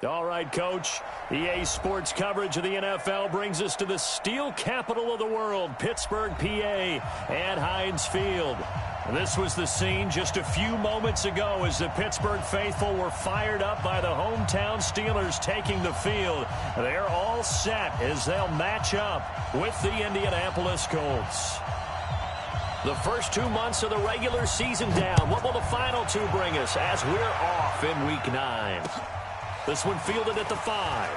All right, Coach. EA Sports coverage of the NFL brings us to the steel capital of the world, Pittsburgh, PA, at Heinz Field. This was the scene just a few moments ago as the Pittsburgh faithful were fired up by the hometown Steelers taking the field. They're all set as they'll match up with the Indianapolis Colts. The first 2 months of the regular season down. What will the final two bring us as we're off in Week 9? This one fielded at the 5.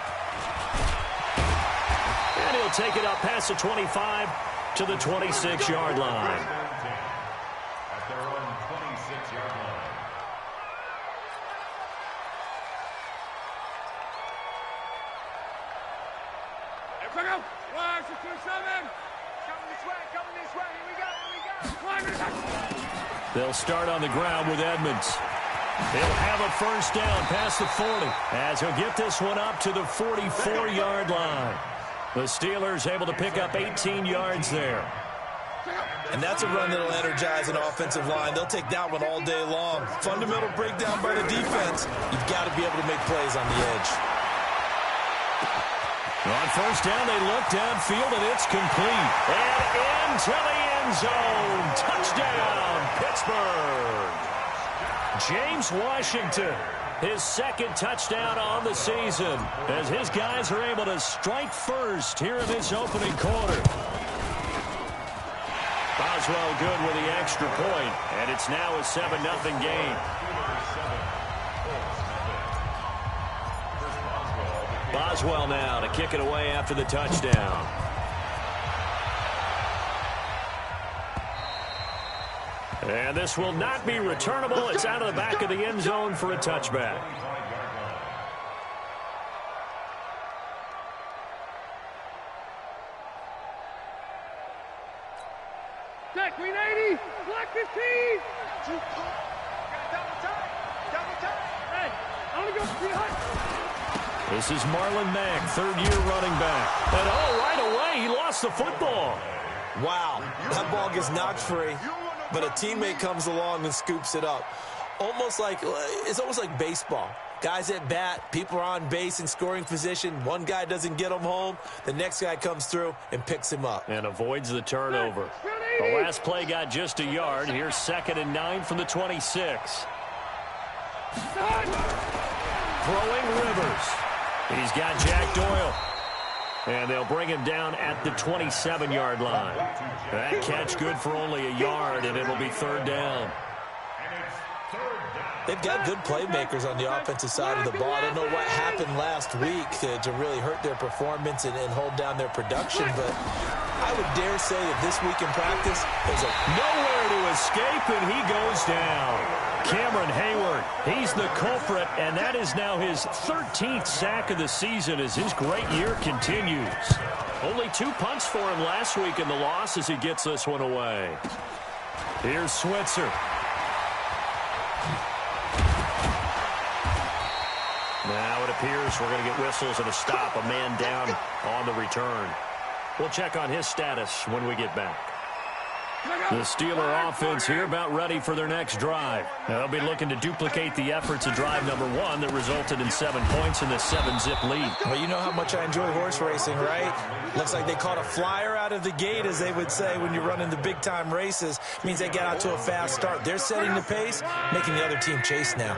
And he'll take it up past the 25 to the 26-yard line. At their own 26-yard line. Here we go. 1, 6, 7. Coming this way. Here we go. They'll start on the ground with Edmonds. He'll have a first down past the 40 as he'll get this one up to the 44-yard line. The Steelers able to pick up 18 yards there. And that's a run that'll energize an offensive line. They'll take that one all day long. Fundamental breakdown by the defense. You've got to be able to make plays on the edge. On first down, they look downfield, and it's complete. And into the end zone. Touchdown, Pittsburgh. James Washington, his second touchdown on the season, as his guys are able to strike first here in this opening quarter. Boswell good with the extra point, and it's now a 7-0 game. Boswell now to kick it away after the touchdown. And this will not be returnable. It's out of the back of the end zone for a touchback. Jack, Queen 80. Block 15. Double time. Hey, only go behind. This is Marlon Mack, third-year running back. And right away, he lost the football. Wow, that ball gets knocked free, but a teammate comes along and scoops it up. It's almost like baseball. Guys at bat, people are on base in scoring position. One guy doesn't get him home. The next guy comes through and picks him up. And avoids the turnover. The last play got just a yard. Here's 2nd and 9 from the 26. Throwing Rivers. He's got Jack Doyle. And they'll bring him down at the 27-yard line. That catch good for only a yard, and it'll be 3rd down. They've got good playmakers on the offensive side of the ball. I don't know what happened last week to really hurt their performance and hold down their production, but I would dare say that this week in practice, there's nowhere to escape, and he goes down. Cameron Hayward, he's the culprit, and that is now his 13th sack of the season as his great year continues. Only 2 punts for him last week in the loss as he gets this one away. Here's Switzer. Now it appears we're going to get whistles and a stop, a man down on the return. We'll check on his status when we get back. The Steeler offense here about ready for their next drive. They'll be looking to duplicate the efforts of drive number 1 that resulted in 7 points in the 7-zip lead. Well, you know how much I enjoy horse racing, right? Looks like they caught a flyer out of the gate, as they would say when you're running the big-time races. Means they get out to a fast start. They're setting the pace, making the other team chase now.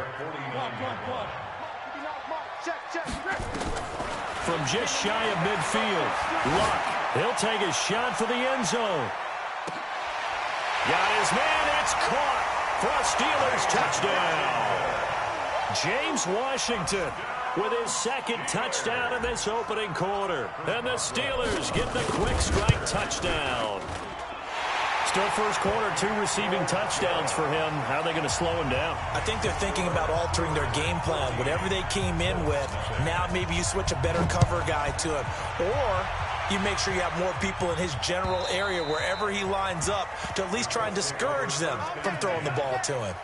From just shy of midfield, Luck. He'll take a shot for the end zone. Got his man. It's caught for a Steelers touchdown. James Washington with his 2nd touchdown in this opening quarter. And the Steelers get the quick strike touchdown. Still first quarter, 2 receiving touchdowns for him. How are they going to slow him down? I think they're thinking about altering their game plan. Whatever they came in with, now maybe you switch a better cover guy to him. Or you make sure you have more people in his general area wherever he lines up to at least try and discourage them from throwing the ball to him.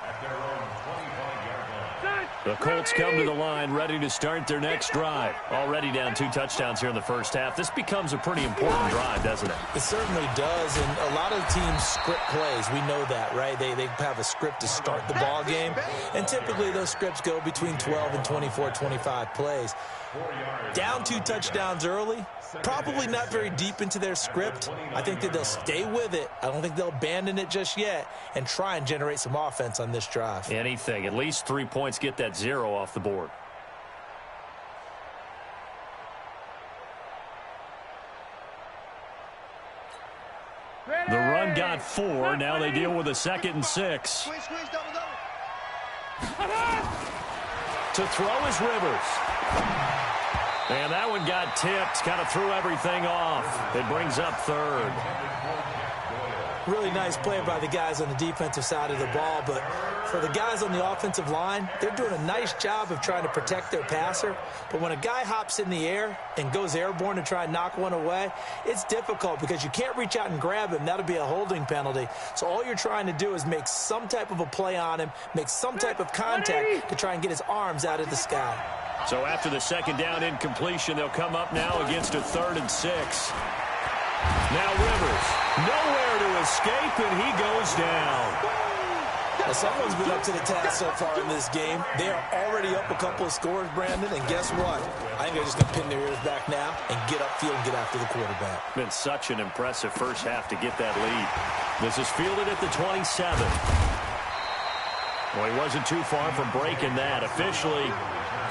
The Colts come to the line ready to start their next drive. Already down 2 touchdowns here in the first half. This becomes a pretty important drive, doesn't it? It certainly does, and a lot of teams script plays. We know that, right? They have a script to start the ball game, and typically those scripts go between 12 and 24, 25 plays. Down 2 touchdowns early, probably not very deep into their script. I think that they'll stay with it. I don't think they'll abandon it just yet and try and generate some offense on this drive. Anything. At least 3 points, get that 0 off the board. The run got 4. Now they deal with a 2nd and 6. To throw is Rivers. And that one got tipped, kind of threw everything off. It brings up 3rd. Really nice play by the guys on the defensive side of the ball, but for the guys on the offensive line, they're doing a nice job of trying to protect their passer. But when a guy hops in the air and goes airborne to try and knock one away, it's difficult because you can't reach out and grab him. That'll be a holding penalty. So all you're trying to do is make some type of a play on him, make some type of contact to try and get his arms out of the sky. So after the 2nd down incompletion, they'll come up now against a 3rd and 6. Now Rivers, nowhere to escape, and he goes down. Well, someone's been up to the task so far in this game. They are already up a couple of scores, Brandon, and guess what? I think they're just going to pin their ears back now and get upfield and get after the quarterback. Been such an impressive first half to get that lead. This is fielded at the 27. Well, he wasn't too far from breaking that. Officially,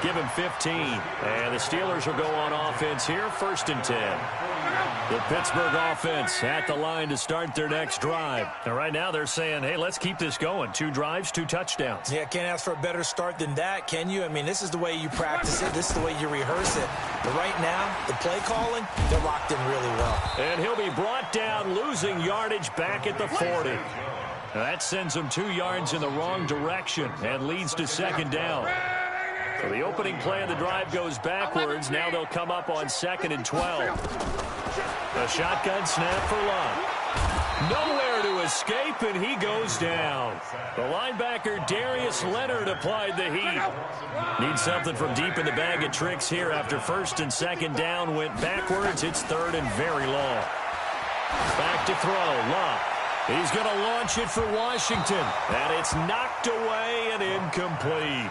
give him 15. And the Steelers will go on offense here, 1st and 10. The Pittsburgh offense at the line to start their next drive. And right now they're saying, hey, let's keep this going. 2 drives, 2 touchdowns. Yeah, can't ask for a better start than that, can you? I mean, this is the way you practice it. This is the way you rehearse it. But right now, the play calling, they're locked in really well. And he'll be brought down, losing yardage back at the 40. That sends him 2 yards in the wrong direction and leads to 2nd down. So the opening play of the drive goes backwards. Now they'll come up on 2nd and 12. A shotgun snap for Love. Nowhere to escape, and he goes down. The linebacker, Darius Leonard, applied the heat. Needs something from deep in the bag of tricks here after 1st and 2nd down went backwards. It's 3rd and very long. Back to throw. Love. He's going to launch it for Washington. And it's knocked away and incomplete.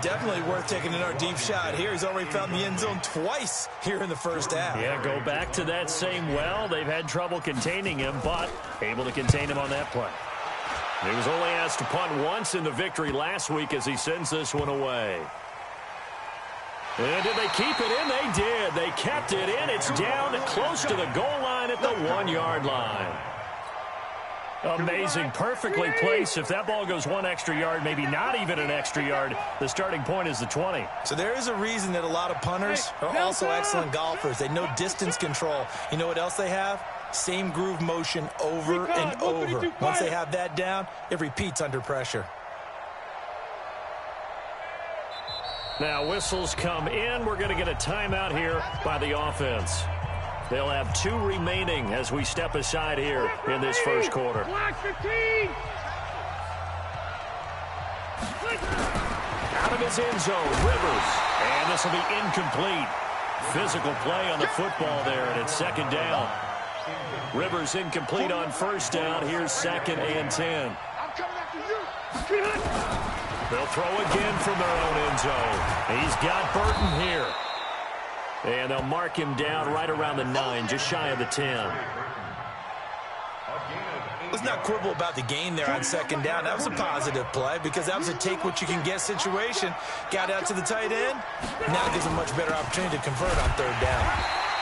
Definitely worth taking another deep shot here. He's already found the end zone twice here in the first half. Yeah, go back to that same well. They've had trouble containing him, but able to contain him on that play. He was only asked to punt once in the victory last week as he sends this one away. And did they keep it in? They did. They kept it in. It's down close to the goal line at the 1-yard line. Amazing, perfectly placed. If that ball goes 1 extra yard, maybe not even an extra yard, the starting point is the 20. So there is a reason that a lot of punters are also excellent golfers. They know distance control. You know what else they have? Same groove motion over and over. Once they have that down, it repeats under pressure. Now whistles come in. We're going to get a timeout here by the offense. They'll have 2 remaining as we step aside here in this first quarter. Out of his end zone, Rivers. And this will be incomplete. Physical play on the football there, and it's 2nd down. Rivers incomplete on 1st down. Here's 2nd and 10. They'll throw again from their own end zone. He's got Burton here. And they'll mark him down right around the 9, just shy of the 10. Let's not quibble about the gain there on 2nd down. That was a positive play because that was a take-what-you-can-get situation. Got out to the tight end. Now gives a much better opportunity to convert on 3rd down.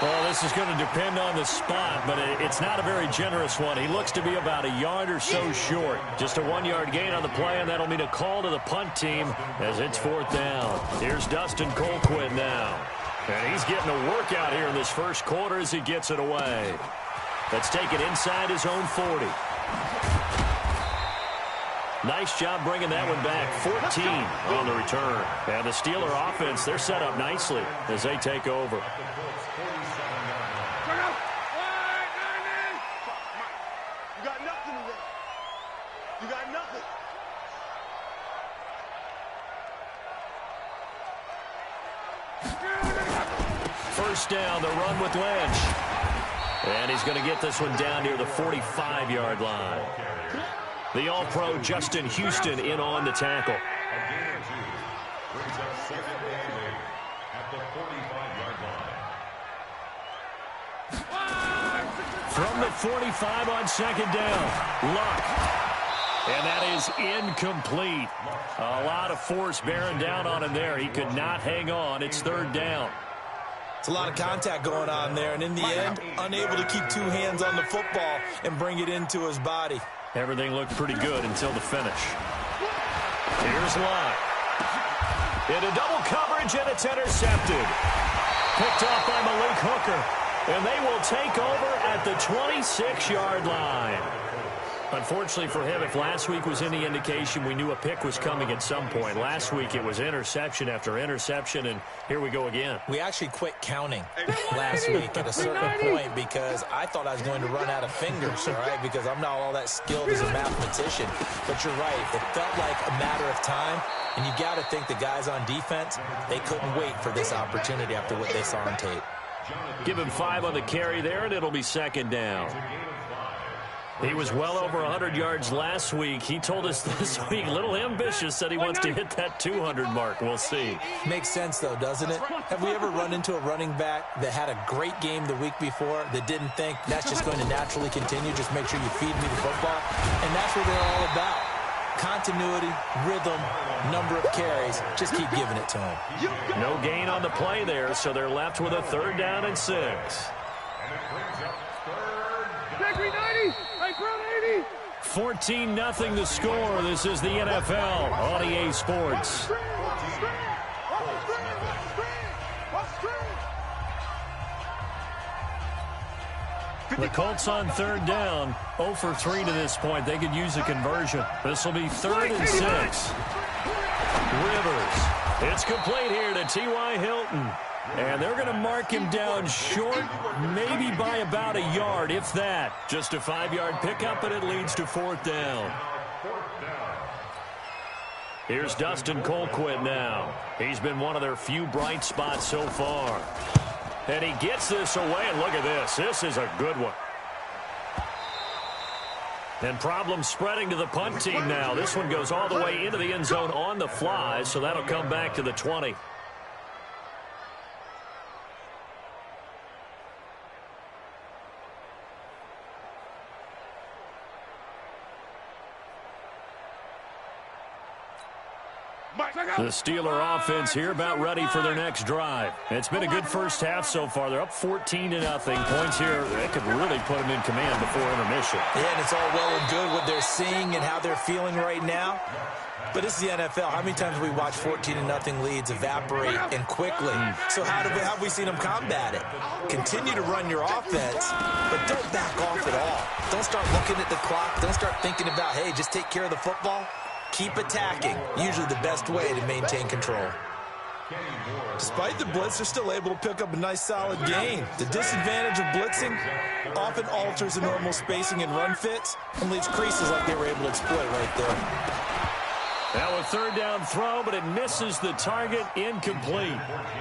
Well, this is going to depend on the spot, but it's not a very generous one. He looks to be about a yard or so short. Just a 1-yard gain on the play, and that'll mean a call to the punt team as it's 4th down. Here's Dustin Colquitt now. And he's getting a workout here in this first quarter as he gets it away. Let's take it inside his own 40. Nice job bringing that one back. 14 on the return. And the Steeler offense, they're set up nicely as they take over. You got nothing today. You got nothing. first down. The run with Lynch. And he's going to get this one down near the 45-yard line. The All-Pro Justin Houston in on the tackle. Brings up second down at the 45-yard line. From the 45 on second down, Luck. And that is incomplete. A lot of force bearing down on him there. He could not hang on. It's third down. It's a lot of contact going on there, and in the end, unable to keep two hands on the football and bring it into his body. Everything looked pretty good until the finish. Here's Luck. Into double coverage, and it's intercepted. Picked off by Malik Hooker. And they will take over at the 26-yard line. Unfortunately for him, if last week was any indication, we knew a pick was coming at some point. Last week it was interception after interception, and here we go again. We actually quit counting last week at a certain point because I thought I was going to run out of fingers, all right, because I'm not all that skilled as a mathematician. But you're right. It felt like a matter of time, and you got to think the guys on defense, they couldn't wait for this opportunity after what they saw on tape. Give him 5 on the carry there, and it'll be second down. He was well over 100 yards last week. He told us this week, a little ambitious, said he wants to hit that 200 mark. We'll see. Makes sense, though, doesn't it? Have we ever run into a running back that had a great game the week before that didn't think that's just going to naturally continue? Just make sure you feed me the football. And that's what they're all about. Continuity, rhythm, number of carries. Just keep giving it to them. No gain on the play there, so they're left with a third down and 6. And it brings up third down. 14-0 the score. This is the NFL on EA Sports. The Colts on third down, 0 for 3 to this point. They could use a conversion. This will be 3rd and 6. Rivers. It's complete here to T.Y. Hilton. And they're going to mark him down short, maybe by about a yard, if that. Just a 5-yard pickup, and it leads to 4th down. Here's Dustin Colquitt now. He's been one of their few bright spots so far. And he gets this away, and look at this. This is a good one. And problems spreading to the punt team now. This one goes all the way into the end zone on the fly, so that'll come back to the 20. The Steeler offense here about ready for their next drive. It's been a good first half so far. They're up 14-0. Points here, they could really put them in command before intermission. Yeah, and it's all well and good what they're seeing and how they're feeling right now. But this is the NFL. How many times have we watched 14-0 leads evaporate and quickly? So how have we seen them combat it? Continue to run your offense, but don't back off at all. Don't start looking at the clock. Don't start thinking about, hey, just take care of the football. Keep attacking. Usually the best way to maintain control. Despite the blitz, they're still able to pick up a nice solid gain. The disadvantage of blitzing often alters the normal spacing and run fits and leaves creases like they were able to exploit right there. Now a third down throw, but it misses the target, incomplete.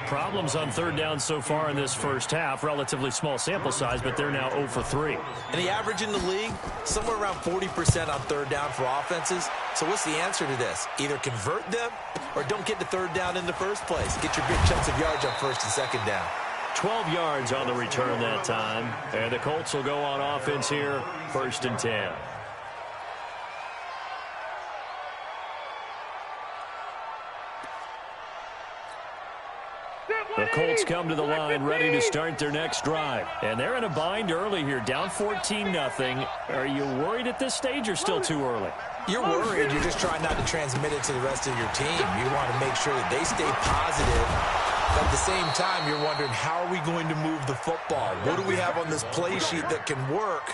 Problems on third down so far in this first half. Relatively small sample size, but they're now 0 for 3. And the average in the league, somewhere around 40% on third down for offenses. So what's the answer to this? Either convert them or don't get the third down in the first place. Get your big chunks of yards on first and second down. 12 yards on the return that time. And the Colts will go on offense here, 1st and 10. The Colts come to the line ready to start their next drive. And they're in a bind early here, down 14-0. Are you worried at this stage or still too early? You're worried. You're just trying not to transmit it to the rest of your team. You want to make sure that they stay positive. But at the same time, you're wondering, how are we going to move the football? What do we have on this play sheet that can work?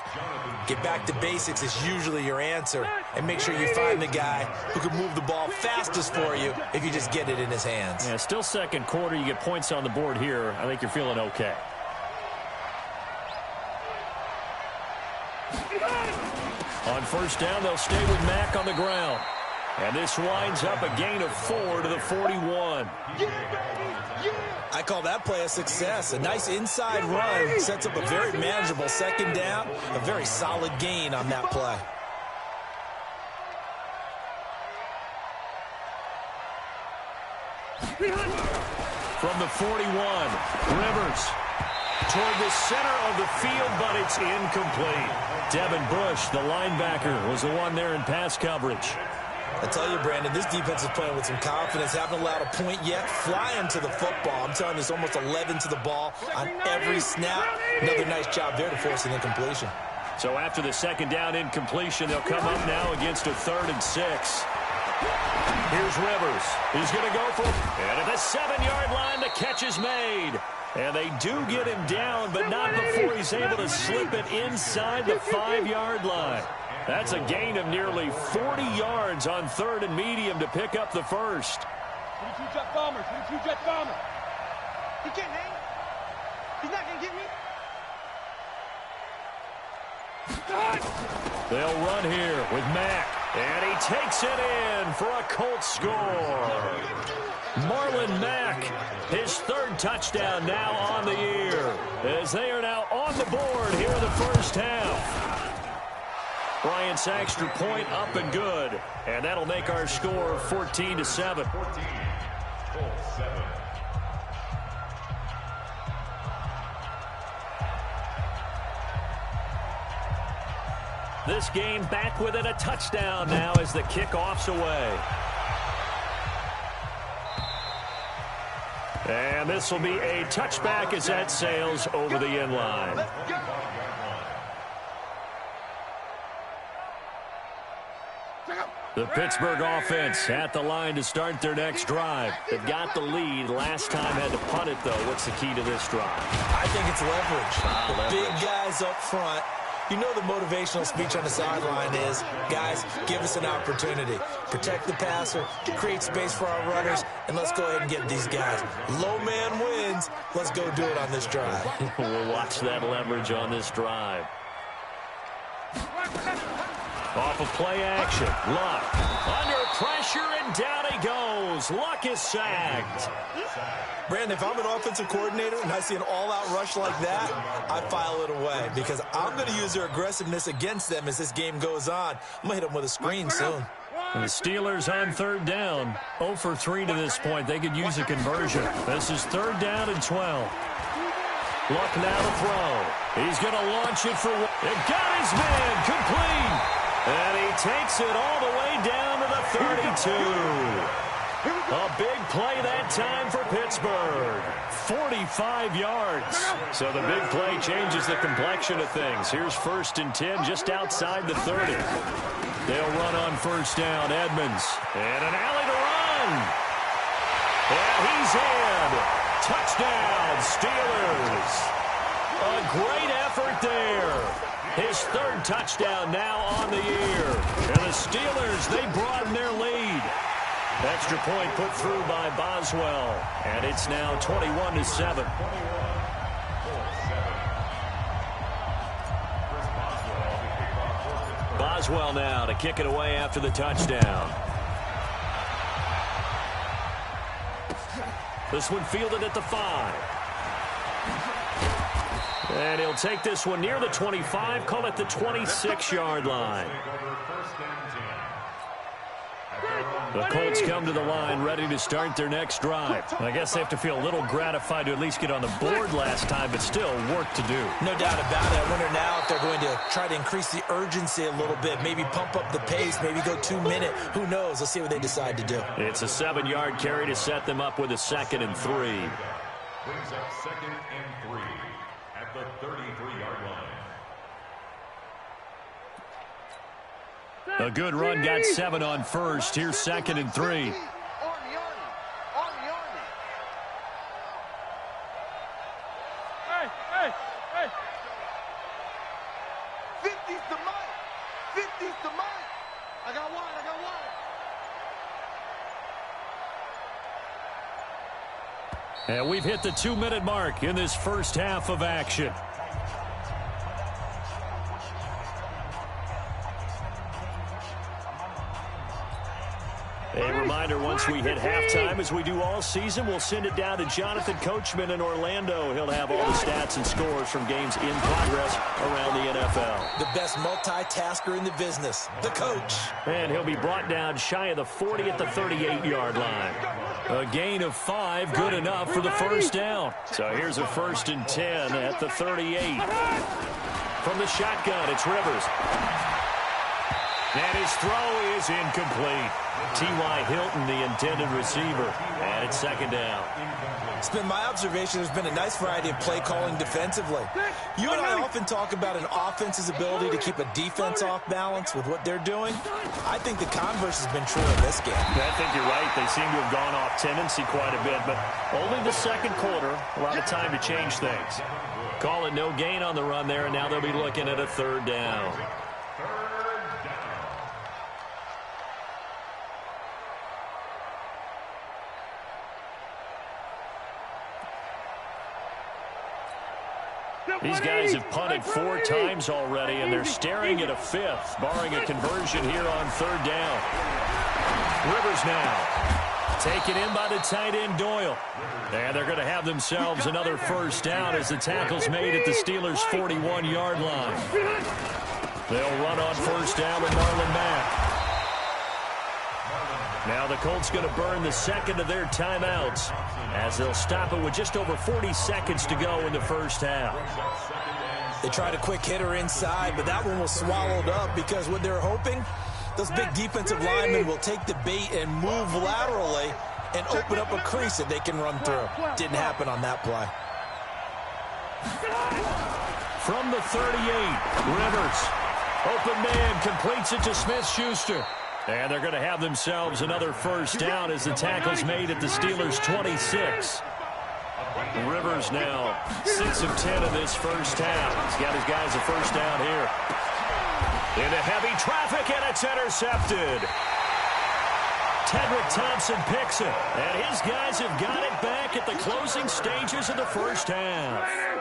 Get back to basics is usually your answer. And make sure you find the guy who can move the ball fastest for you if you just get it in his hands. Yeah, still second quarter. You get points on the board here. I think you're feeling okay. On first down, they'll stay with Mack on the ground. And this winds up a gain of 4 to the 41. I call that play a success. A nice inside run sets up a very manageable second down. A very solid gain on that play. From the 41, Rivers toward the center of the field, but it's incomplete. Devin Bush, the linebacker, was the one there in pass coverage. I tell you, Brandon, this defense is playing with some confidence. Haven't allowed a point yet. Flying to the football. I'm telling you, it's almost 11 to the ball on every snap. Another nice job there to force an incompletion. So after the second down incompletion, they'll come up now against a 3rd and 6. Here's Rivers. He's going to go for it. And at the 7-yard line, the catch is made. And they do get him down, but not before he's able to slip it inside the 5-yard line. That's a gain of nearly 40 yards on 3rd and medium to pick up the first. 22 jet bombers, 22 jet bombers. He can't hang. He's not going to get me. They'll run here with Mack. And he takes it in for a Colts score. Marlon Mack, his 3rd touchdown now on the year, as they are now on the board here in the first half. Bryant's extra point up and good, and that'll make our score 14-7. This game back within a touchdown now as the kickoff's away. And this will be a touchback as that sails over the end line. The Pittsburgh offense at the line to start their next drive. They've got the lead. Last time had to punt it, though. What's the key to this drive? I think it's leverage. The big guys up front. You know the motivational speech on the sideline is, guys, give us an opportunity. Protect the passer, create space for our runners, and let's go ahead and get these guys. Low man wins. Let's go do it on this drive. We'll watch that leverage on this drive. Off of play action. Luck under pressure, and down he goes. Luck is sacked. Brandon, if I'm an offensive coordinator and I see an all-out rush like that, I file it away because I'm going to use their aggressiveness against them as this game goes on. I'm going to hit them with a screen soon. And the Steelers on 3rd down. 0 for 3 to this point. They could use a conversion. This is 3rd down and 12. Luck now to throw. He's going to launch it for one. It got his man complete. And he takes it all the way down to the 32. A big play that time for Pittsburgh. 45 yards. So the big play changes the complexion of things. Here's 1st and 10 just outside the 30. They'll run on 1st down. Edmonds. And an alley to run. And he's in. Touchdown, Steelers. A great effort there. His 3rd touchdown now on the year. And the Steelers, they broaden their lead. Extra point put through by Boswell. And it's now 21-7. Boswell now to kick it away after the touchdown. This one fielded at the 5. And he'll take this one near the 25, call it the 26-yard line. The Colts come to the line ready to start their next drive. I guess they have to feel a little gratified to at least get on the board last time, but still work to do. No doubt about it. I wonder now if they're going to try to increase the urgency a little bit, maybe pump up the pace, maybe go 2-minute. Who knows? Let's see what they decide to do. It's a 7-yard carry to set them up with a 2nd and 3. Brings up 2nd and 3 at the 33-yard line. A good run, got 7 on 1st. Here's 2nd and 3. Army. 50's the mic. 50's the mic. I got one. And we've hit the 2-minute mark in this first half of action. A reminder, once we hit halftime, as we do all season, we'll send it down to Jonathan Coachman in Orlando. He'll have all the stats and scores from games in progress around the NFL. The best multitasker in the business, the coach. And he'll be brought down shy of the 40 at the 38-yard line. A gain of 5, good enough for the first down. So here's a 1st and 10 at the 38. From the shotgun, it's Rivers. And his throw is incomplete. T.Y. Hilton, the intended receiver. And it's 2nd down. It's been my observation there's been a nice variety of play calling defensively. You and I often talk about an offense's ability to keep a defense off balance with what they're doing. I think the converse has been true in this game. I think you're right. They seem to have gone off tendency quite a bit, but only the 2nd quarter. A lot of time to change things. Call it no gain on the run there, and now they'll be looking at a 3rd down. These guys have punted 4 times already, and they're staring at a 5th, barring a conversion here on 3rd down. Rivers now taken in by the tight end Doyle. And they're going to have themselves another 1st down as the tackle's made at the Steelers' 41-yard line. They'll run on 1st down with Marlon Mack. Now the Colts going to burn the 2nd of their timeouts as they'll stop it with just over 40 seconds to go in the 1st half. They tried a quick hitter inside, but that one was swallowed up because what they're hoping, those big defensive linemen will take the bait and move laterally and open up a crease that they can run through. Didn't happen on that play. From the 38, Rivers. Open man completes it to Smith-Schuster. And they're going to have themselves another 1st down as the tackle's made at the Steelers' 26. Rivers now 6 of 10 in this 1st half. He's got his guys a 1st down here. Into heavy traffic, and it's intercepted. Tedrick Thompson picks it, and his guys have got it back at the closing stages of the 1st half.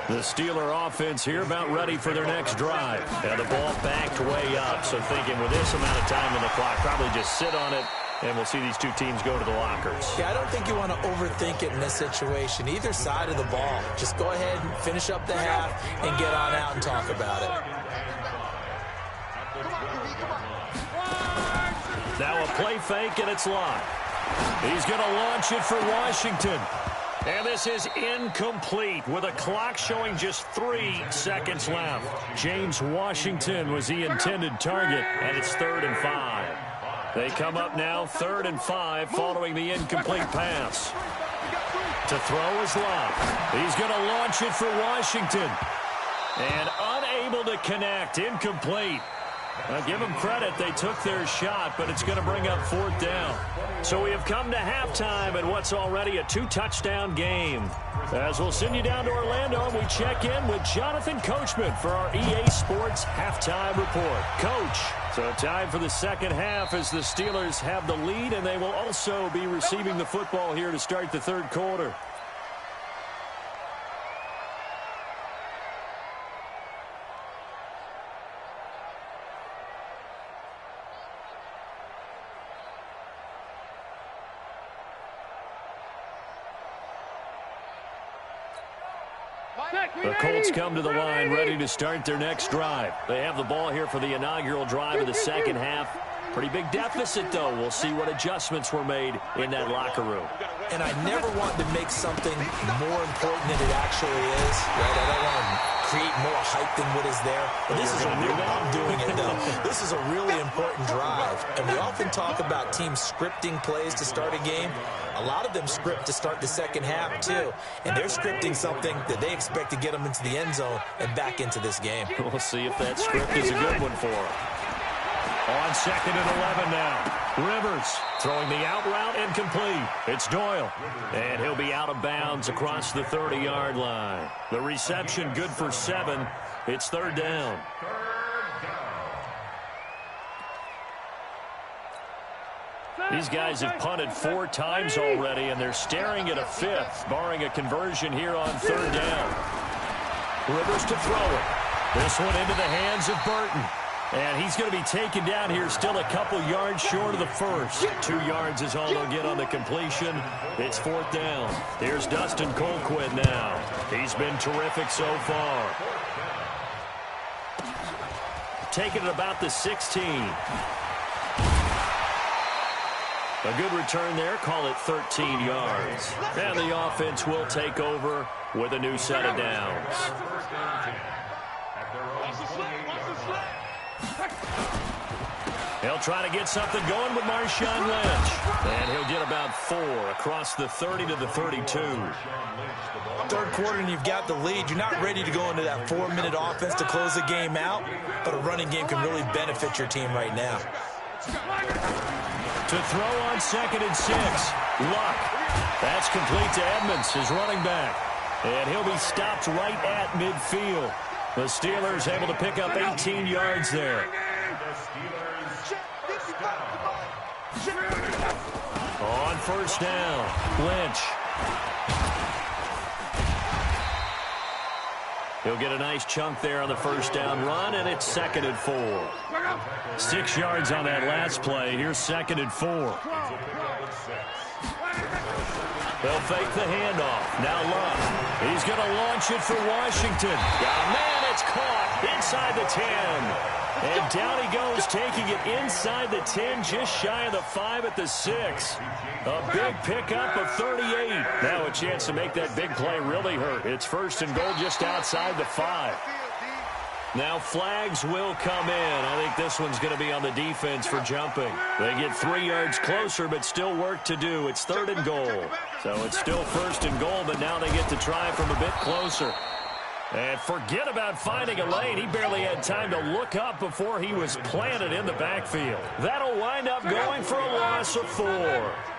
The Steeler offense here about ready for their next drive. And the ball backed way up, so thinking with this amount of time on the clock, probably just sit on it, and we'll see these two teams go to the lockers. Yeah, I don't think you want to overthink it in this situation. Either side of the ball. Just go ahead and finish up the half and get on out and talk about it. Now a play fake, and it's locked. He's going to launch it for Washington. And this is incomplete with a clock showing just 3 seconds left. James Washington was the intended target, and it's 3rd and 5. They come up now 3rd and 5 following the incomplete pass. To throw is Love. He's going to launch it for Washington. And unable to connect, incomplete. I'll give them credit. They took their shot, but it's going to bring up 4th down. So we have come to halftime in what's already a 2-touchdown game. As we'll send you down to Orlando, and we check in with Jonathan Coachman for our EA Sports Halftime Report. Coach, so time for the 2nd half as the Steelers have the lead, and they will also be receiving the football here to start the 3rd quarter. The Colts come to the line ready to start their next drive. They have the ball here for the inaugural drive of the 2nd half. Pretty big deficit, though. We'll see what adjustments were made in that locker room. And I never want to make something more important than it actually is. Right? I don't want to create more hype than what is there. But this is I'm doing it, though. This is a really important drive. And we often talk about teams scripting plays to start a game. A lot of them script to start the 2nd half, too. And they're scripting something that they expect to get them into the end zone and back into this game. We'll see if that script is a good one for them. On 2nd and 11 now. Rivers throwing the out route incomplete. It's Doyle. And he'll be out of bounds across the 30-yard line. The reception good for 7. It's 3rd down. These guys have punted 4 times already, and they're staring at a 5th, barring a conversion here on 3rd down. Rivers to throw it. This one into the hands of Burton. And he's going to be taken down here, still a couple yards short of the first. 2 yards is all they'll get on the completion. It's 4th down. Here's Dustin Colquitt now. He's been terrific so far. Taking it about the 16. A good return there. Call it 13 yards. And the offense will take over with a new set of downs. He'll try to get something going with Marshawn Lynch. And he'll get about 4 across the 30 to the 32. Third quarter and you've got the lead. You're not ready to go into that 4-minute offense to close the game out, but a running game can really benefit your team right now. To throw on 2nd and 6. Luck. That's complete to Edmonds, his running back. And he'll be stopped right at midfield. The Steelers able to pick up 18 yards there. On 1st down, Lynch. He'll get a nice chunk there on the 1st down run, and it's 2nd and 4. 6 yards on that last play. Here's 2nd and 4. They'll fake the handoff. Now Luck. He's going to launch it for Washington. Oh, man, it's caught inside the 10. And down he goes, taking it inside the 10, just shy of the 5 at the 6. A big pickup of 38. Now a chance to make that big play really hurt. It's 1st and goal just outside the 5. Now flags will come in. I think this one's going to be on the defense for jumping. They get 3 yards closer, but still work to do. It's 3rd and goal. So it's still 1st and goal, but now they get to try from a bit closer. And forget about finding a lane. He barely had time to look up before he was planted in the backfield. That'll wind up going for a loss of 4.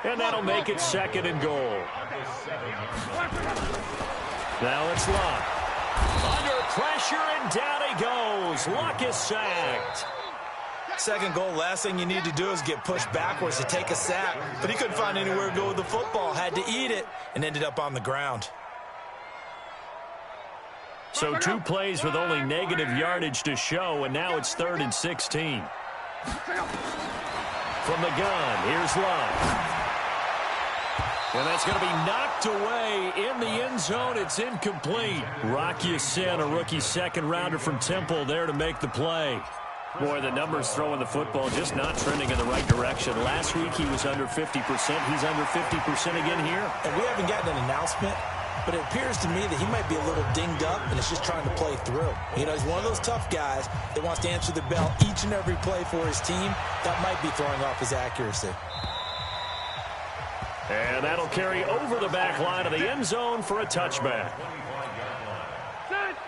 And that'll make it 2nd and goal. Now it's Luck. Under pressure, and down he goes. Luck is sacked. 2nd goal, last thing you need to do is get pushed backwards to take a sack. But he couldn't find anywhere to go with the football. Had to eat it and ended up on the ground. So 2 plays with only negative yardage to show, and now it's 3rd and 16. From the gun, here's Luck. And that's going to be knocked away in the end zone. It's incomplete. Rocky Sin, a rookie 2nd rounder from Temple, there to make the play. Boy, the numbers throwing the football just not trending in the right direction. Last week he was under 50%. He's under 50% again here. And we haven't gotten an announcement, but it appears to me that he might be a little dinged up and is just trying to play through. You know, he's one of those tough guys that wants to answer the bell each and every play for his team. That might be throwing off his accuracy. And that'll carry over the back line of the end zone for a touchback.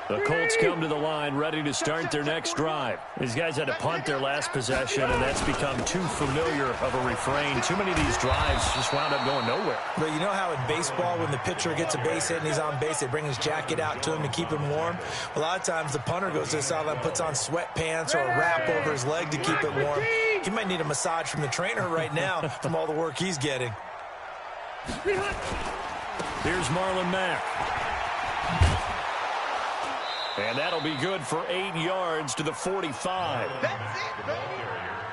The Colts come to the line ready to start their next drive. These guys had to punt their last possession, and that's become too familiar of a refrain. Too many of these drives just wound up going nowhere. But you know how in baseball, when the pitcher gets a base hit and he's on base, they bring his jacket out to him to keep him warm? A lot of times the punter goes to the sideline, puts on sweatpants or a wrap over his leg to keep it warm. He might need a massage from the trainer right now from all the work he's getting. Here's Marlon Mack. And that'll be good for 8 yards to the 45.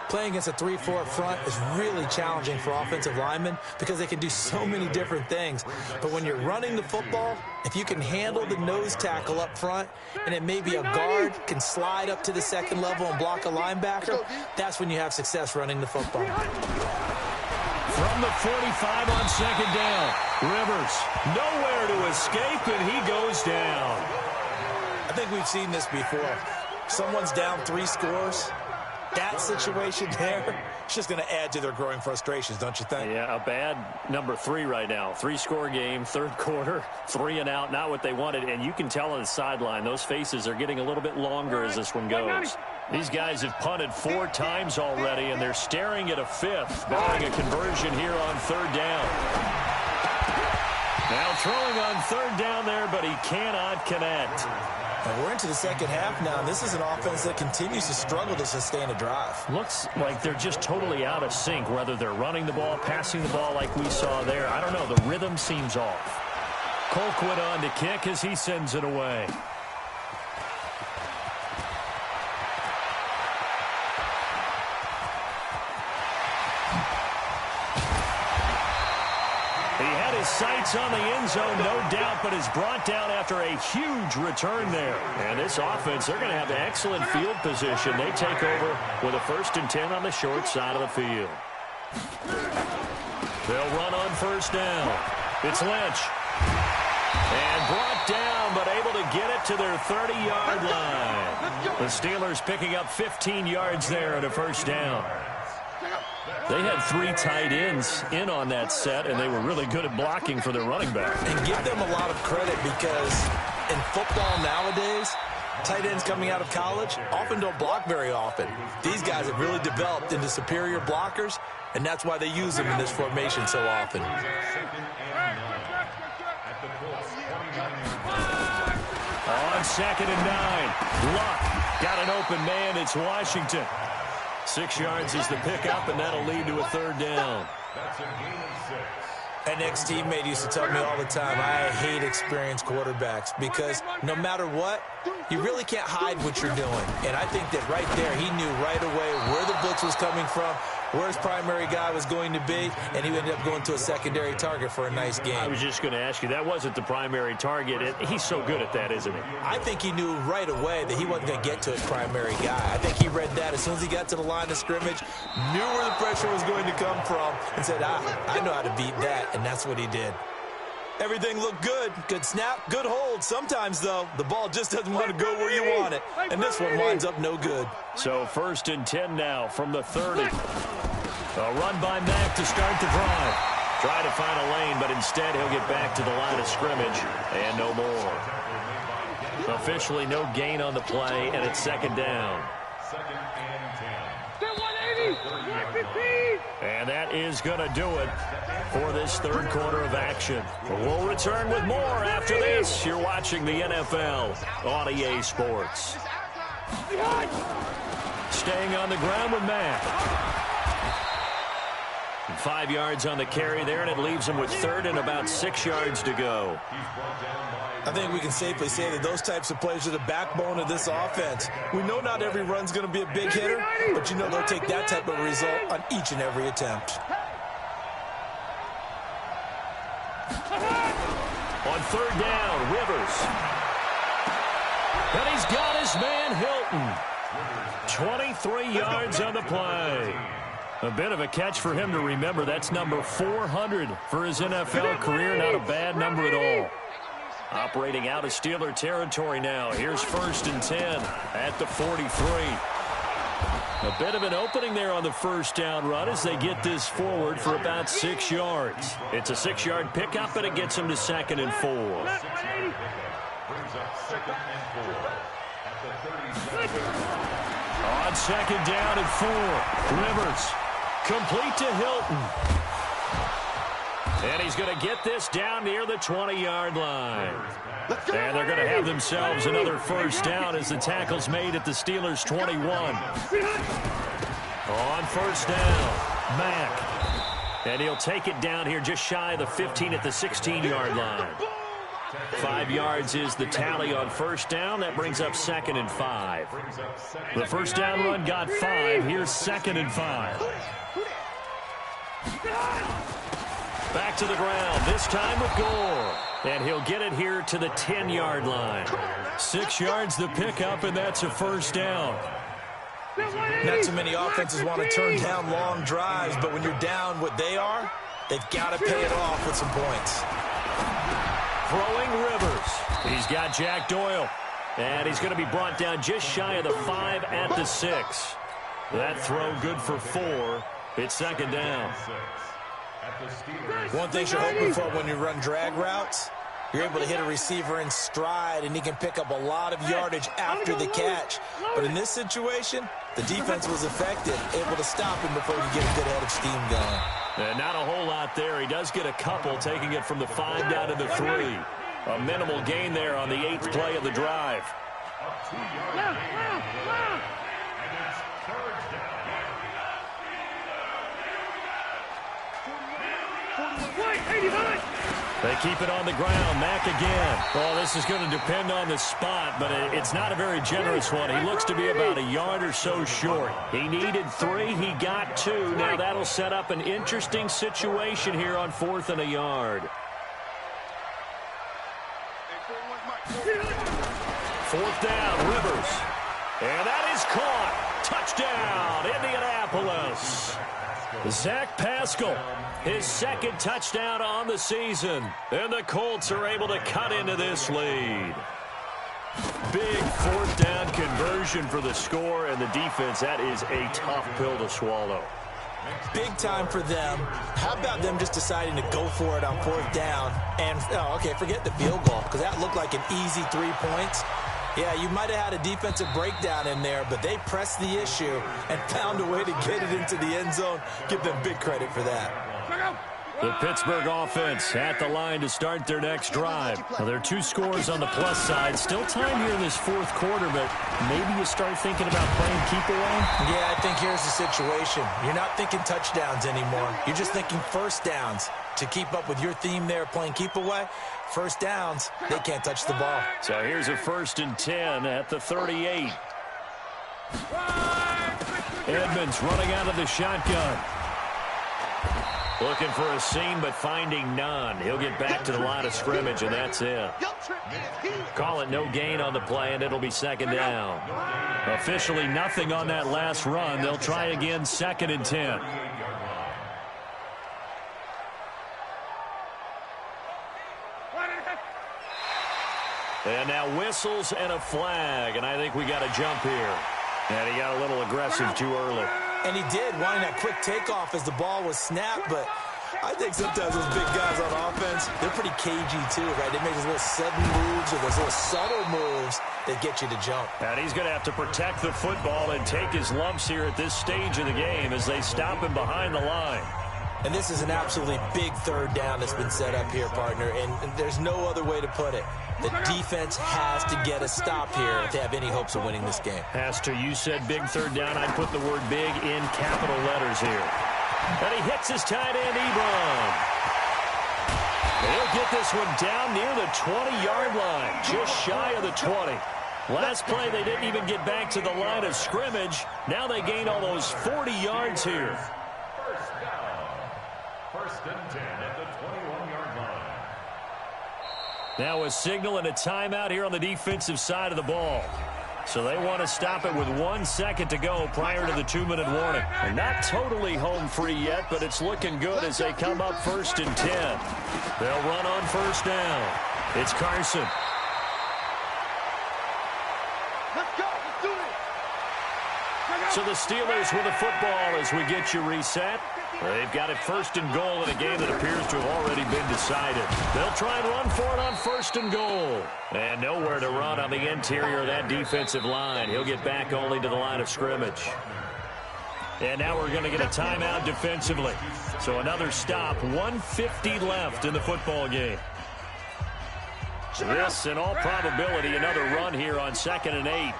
Playing against a 3-4 front is really challenging for offensive linemen because they can do so many different things. But when you're running the football, if you can handle the nose tackle up front, and it may be a guard can slide up to the 2nd level and block a linebacker, that's when you have success running the football. From the 45 on 2nd down, Rivers nowhere to escape, and he goes down. I think we've seen this before. Someone's down 3 scores. That situation there, it's just going to add to their growing frustrations, don't you think? Yeah, a bad number 3 right now. 3-score game, 3rd quarter, 3 and out, not what they wanted. And you can tell on the sideline, those faces are getting a little bit longer as this one goes. These guys have punted 4 times already, and they're staring at a 5th, barring a conversion here on 3rd down. Now throwing on 3rd down there, but he cannot connect. And we're into the 2nd half now. This is an offense that continues to struggle to sustain a drive. Looks like they're just totally out of sync, whether they're running the ball, passing the ball like we saw there. I don't know. The rhythm seems off. Colquitt on to kick as he sends it away. his sights on the end zone, no doubt, but is brought down after a huge return there. And this offense, they're going to have excellent field position. They take over with a 1st and 10 on the short side of the field. They'll run on 1st down. It's Lynch. And brought down, but able to get it to their 30-yard line. The Steelers picking up 15 yards there at a 1st down. They had 3 tight ends in on that set, and they were really good at blocking for their running back. And give them a lot of credit because in football nowadays, tight ends coming out of college often don't block very often. These guys have really developed into superior blockers, and that's why they use them in this formation so often. On 2nd and 9, Luck got an open man. It's Washington. 6 yards is the pickup, and that'll lead to a 3rd down. That's a gain of 6. An ex-teammate used to tell me all the time, I hate experienced quarterbacks because no matter what, you really can't hide what you're doing. And I think that right there, he knew right away where the blitz was coming from, where his primary guy was going to be, and he ended up going to a secondary target for a nice game. I was just going to ask you, that wasn't the primary target. He's so good at that, isn't he? I think he knew right away that he wasn't going to get to his primary guy. I think he read that as soon as he got to the line of scrimmage, knew where the pressure was going to come from, and said, I know how to beat that, and that's what he did. Everything looked good. Good snap, good hold. Sometimes, though, the ball just doesn't want to go where you want it, and this one winds up no good. So 1st and 10 now from the 30. A run by Mack to start the drive. Try to find a lane, but instead he'll get back to the line of scrimmage, and no more. Officially no gain on the play, and it's 2nd down. 2nd and 10. 180, 115. And that is going to do it for this 3rd quarter of action. We'll return with more after this. You're watching the NFL on EA Sports. Staying on the ground with Mack. 5 yards on the carry there, and it leaves him with 3rd and about 6 yards to go. I think we can safely say that those types of plays are the backbone of this offense. We know not every run's going to be a big hitter, but you know they'll take that type of result on each and every attempt. On 3rd down, Rivers. And he's got his man Hilton. 23 yards on the play. A bit of a catch for him to remember. That's number 400 for his NFL career. Not a bad number at all. Operating out of Steeler territory now. Here's 1st and 10 at the 43. A bit of an opening there on the 1st down run as they get this forward for about 6 yards. It's a 6-yard pickup, and it gets them to 2nd and 4. Brings up 2nd and 4 at the 37. On 2nd down and 4, Rivers complete to Hilton. And he's going to get this down near the 20-yard line. And they're going to have themselves another 1st down as the tackle's made at the Steelers' 21. On 1st down, Mack. And he'll take it down here just shy of the 15 at the 16-yard line. 5 yards is the tally on 1st down. That brings up 2nd and 5. The 1st down run got 5. Here's 2nd and 5. Back to the ground, this time with Gore. And he'll get it here to the 10-yard line. 6 yards the pickup, and that's a 1st down. Not too many offenses want to turn down long drives, but when you're down what they are, they've got to pay it off with some points. Throwing Rivers. He's got Jack Doyle. And he's going to be brought down just shy of the 5 at the 6. That throw good for 4. It's 2nd down. One thing you're hoping for when you run drag routes, you're able to hit a receiver in stride, and he can pick up a lot of yardage after the catch. But in this situation, the defense was effective, able to stop him before he could get a good head of steam going. And not a whole lot there. He does get a couple, taking it from the 5 down to the 3. A minimal gain there on the 8th play of the drive. They keep it on the ground. Mack again. Well, this is going to depend on the spot, but it's not a very generous one. He looks to be about a yard or so short. He needed 3. He got 2. Now that'll set up an interesting situation here on 4th and a yard. 4th down, Rivers. And that is caught. Touchdown, Indianapolis. Zach Pascal, his 2nd touchdown on the season. And the Colts are able to cut into this lead. Big 4th down conversion for the score, and the defense, that is a tough pill to swallow. Big time for them. How about them just deciding to go for it on 4th down? And, forget the field goal, because that looked like an easy 3 points. Yeah, you might have had a defensive breakdown in there, but they pressed the issue and found a way to get it into the end zone. Give them big credit for that. The Pittsburgh offense at the line to start their next drive. Well, there are 2 scores on the plus side. Still time here in this 4th quarter, but maybe you start thinking about playing keep away? Yeah, I think here's the situation. You're not thinking touchdowns anymore. You're just thinking first downs. To keep up with your theme there, playing keep away, first downs, they can't touch the ball. So here's a 1st and 10 at the 38. Edmonds running out of the shotgun. Looking for a seam, but finding none. He'll get back to the line of scrimmage, and that's it. Call it no gain on the play, and it'll be 2nd down. Officially nothing on that last run. They'll try again, 2nd and 10. And now whistles and a flag, and I think we got a jump here. And he got a little aggressive too early. And he did, wanting that quick takeoff as the ball was snapped, but I think sometimes those big guys on offense, they're pretty cagey too, right? They make those little sudden moves or those little subtle moves that get you to jump. And he's going to have to protect the football and take his lumps here at this stage of the game as they stop him behind the line. And this is an absolutely big 3rd down that's been set up here, partner, and there's no other way to put it. The defense has to get a stop here if they have any hopes of winning this game. Has to. You said big 3rd down. I'd put the word big in capital letters here. And he hits his tight end, Ebron. He'll get this one down near the 20-yard line, just shy of the 20. Last play, they didn't even get back to the line of scrimmage. Now they gain almost 40 yards here. 1st and 10 at the 21-yard line. Now a signal and a timeout here on the defensive side of the ball. So they want to stop it with 1 second to go prior to the 2-minute warning. And not totally home free yet, but it's looking good as they come up 1st and 10. They'll run on 1st down. It's Carson. Let's go. Let's do it. So the Steelers with the football as we get you reset. They've got it 1st and goal in a game that appears to have already been decided. They'll try and run for it on 1st and goal. And nowhere to run on the interior of that defensive line. He'll get back only to the line of scrimmage. And now we're going to get a timeout defensively. So another stop, 1:50 left in the football game. This, in all probability, another run here on 2nd and 8.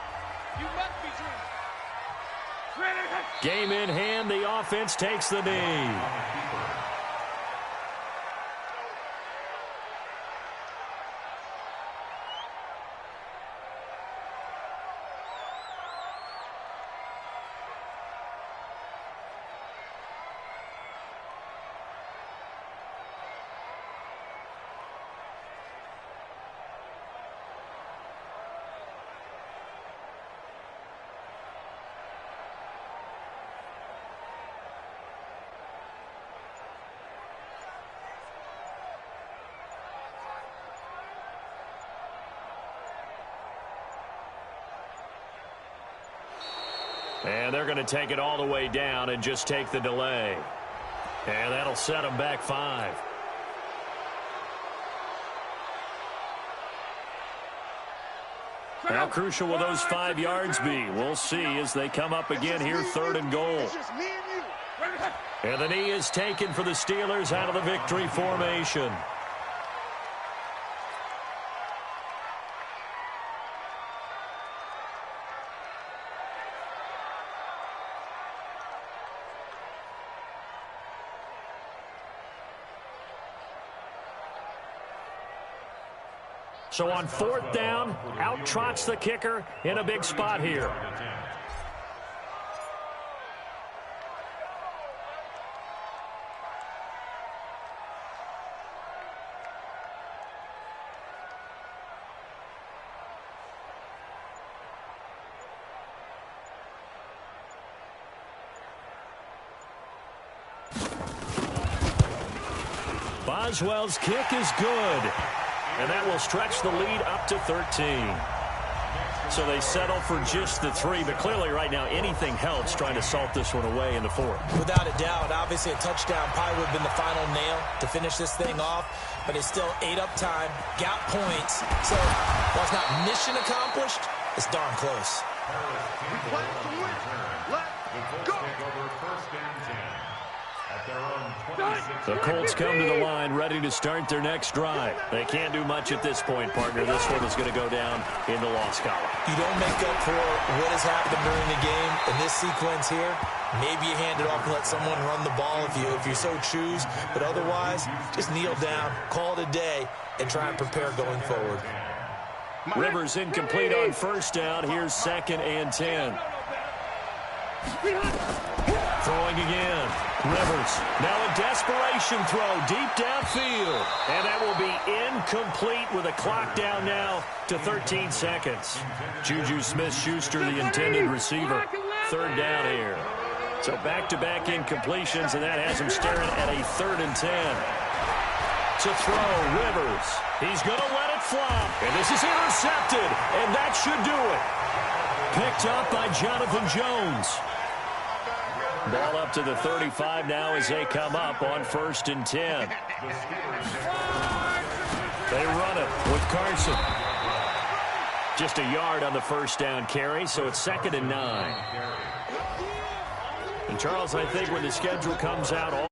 Game in hand, the offense takes the knee. And they're going to take it all the way down and just take the delay. And that'll set them back 5. How crucial will those 5 yards be? We'll see as they come up again here, 3rd and goal. And the knee is taken for the Steelers out of the victory formation. So on 4th down, out trots the kicker in a big spot here. Boswell's kick is good. And that will stretch the lead up to 13. So they settle for just the 3, but clearly right now anything helps trying to salt this one away in the 4th. Without a doubt, obviously a touchdown probably would have been the final nail to finish this thing off, but it's still ate up time, got points. So while it's not mission accomplished, it's darn close. The Colts come to the line ready to start their next drive. They can't do much at this point, partner. This one is going to go down in the loss column. You don't make up for what has happened during the game in this sequence here. Maybe you hand it off and let someone run the ball if you so choose. But otherwise, just kneel down, call it a day, and try and prepare going forward. Rivers incomplete on first down. Here's 2nd and 10. Throwing again. Rivers. Now a desperation throw deep downfield. And that will be incomplete with a clock down now to 13 seconds. Juju Smith-Schuster, the intended receiver. 3rd down here. So back-to-back incompletions, and that has him staring at a 3rd and 10. To throw, Rivers. He's going to let it flop. And this is intercepted. And that should do it. Picked up by Jonathan Jones. Ball up to the 35 now as they come up on 1st and 10. They run it with Carson. Just a yard on the 1st down carry, so it's 2nd and 9. And Charles, I think when the schedule comes out,